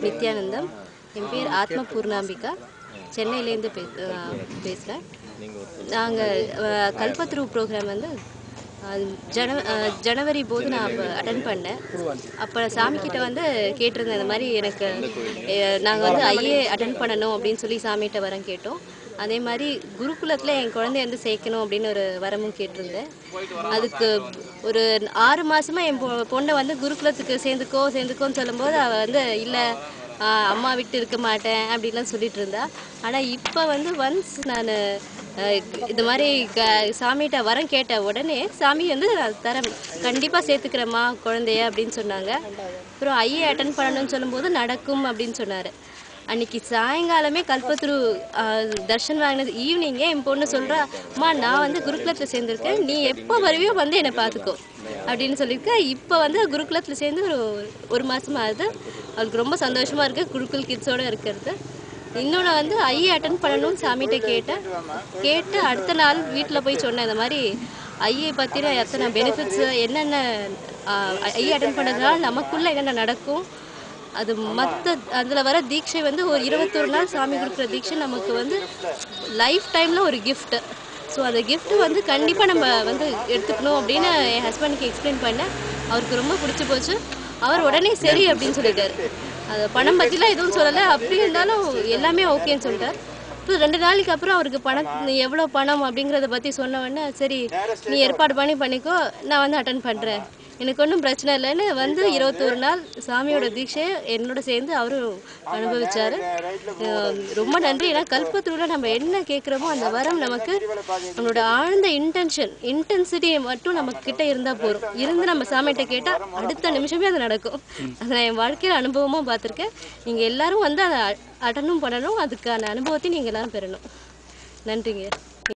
நித்யானந்தம். என் பேர் ஆத்ம பூர்ணாம்பிகா. சென்னையிலேருந்து பேசுகிறேன். நாங்கள் கல்பத்ரு ப்ரோக்ராம் வந்து ஜனவரி போது நான் அப்போ அட்டன் பண்ணேன். அப்போ சாமிக்கிட்ட வந்து கேட்டிருந்தேன், இந்த மாதிரி எனக்கு நாங்கள் வந்து ஐஏ அட்டன் பண்ணணும் அப்படின்னு சொல்லி சாமிகிட்ட வரம் கேட்டோம். அதே மாதிரி குருகுலத்தில் என் குழந்தைய வந்து சேர்க்கணும் அப்படின்னு ஒரு வரமும் கேட்டிருந்தேன். அதுக்கு ஒரு 6 மாதமாக என் பொண்ணை வந்து குருகுலத்துக்கு சேர்ந்துக்கோன்னு சொல்லும்போது அவள் வந்து இல்லை, அம்மா விட்டு இருக்க மாட்டேன் அப்படின்லாம் சொல்லிட்டு இருந்தா. ஆனால் இப்போ வந்து ஒன்ஸ் நான் இந்த மாதிரி சாமிகிட்ட வரம் கேட்ட உடனே சாமி வந்து தரேன், கண்டிப்பாக சேர்த்துக்கிறேம்மா குழந்தைய அப்படின்னு சொன்னாங்க. அப்புறம் ஐஏ அட்டன் பண்ணணும்னு சொல்லும்போது நடக்கும் அப்படின்னு சொன்னார். அன்றைக்கி சாயங்காலமே கல்பத்ரு தர்ஷன் வாங்கினது ஈவினிங்கே என் பொண்ணு சொல்கிறா, அம்மா நான் வந்து குருகுலத்தில் சேர்ந்துருக்கேன், நீ எப்போ வருவியோ வந்து என்னை பார்த்துக்கோ அப்படின்னு சொல்லியிருக்கேன். இப்போ வந்து குருகுலத்தில் சேர்ந்து ஒரு மாதம் ஆகுது. அவளுக்கு ரொம்ப சந்தோஷமாக இருக்குது குருகுல் கிட்ஸோடு இருக்கிறது. இன்னொன்று வந்து ஐஏ அட்டன் பண்ணணும்னு சாமிகிட்ட கேட்டு அடுத்த நாள் வீட்டில் போய் சொன்னேன், இந்த மாதிரி ஐஏ பற்றின எத்தனை பெனிஃபிட்ஸு, என்னென்ன ஐஏ அட்டன் பண்ணதுனால நமக்குள்ளே என்னென்ன நடக்கும், அது அதில் வர தீட்சை வந்து ஒரு 21 நாள் சாமி கொடுக்குற தீட்சை நமக்கு வந்து லைஃப் டைமில் ஒரு கிஃப்ட்டு. ஸோ அந்த கிஃப்ட்டு வந்து கண்டிப்பாக நம்ம வந்து எடுத்துக்கணும் அப்படின்னு என் ஹஸ்பண்டுக்கு எக்ஸ்பிளைன் பண்ணேன். அவருக்கு ரொம்ப பிடிச்சி போச்சு. அவர் உடனே சரி அப்படின்னு சொல்லிட்டார். அது பணம் பற்றிலாம் எதுவும் சொல்லலை, அப்படி இருந்தாலும் எல்லாமே ஓகேன்னு சொல்லிட்டார். இப்போ 2 நாளைக்கு அப்புறம் அவருக்கு எவ்வளோ பணம் அப்படிங்கிறத பற்றி சொன்ன உடனே, சரி நீ ஏற்பாடு பண்ணிக்கோ, நான் வந்து அட்டன் பண்ணுறேன், எனக்கு ஒன்றும் பிரச்சனை இல்லைன்னு வந்து 21 நாள் சாமியோட தீட்சையை என்னோட சேர்ந்து அவரும் அனுபவிச்சார். ரொம்ப நன்றி. ஏன்னா கல்பத்ருவில் நம்ம என்ன கேட்குறோமோ அந்த வரம் நமக்கு நம்மளோட ஆழ்ந்த இன்டென்சிட்டி மட்டும் நம்ம கிட்ட இருந்தால் போதும். இருந்து நம்ம சாமிகிட்ட கேட்டால் அடுத்த நிமிஷமே அது நடக்கும். அதை நான் என் வாழ்க்கையில் அனுபவமாக பார்த்துருக்கேன். நீங்கள் எல்லாரும் வந்து அதை அட்டனும் பண்ணணும், அதுக்கான அனுபவத்தையும் நீங்கள் எல்லாரும் பெறணும். நன்றிங்க.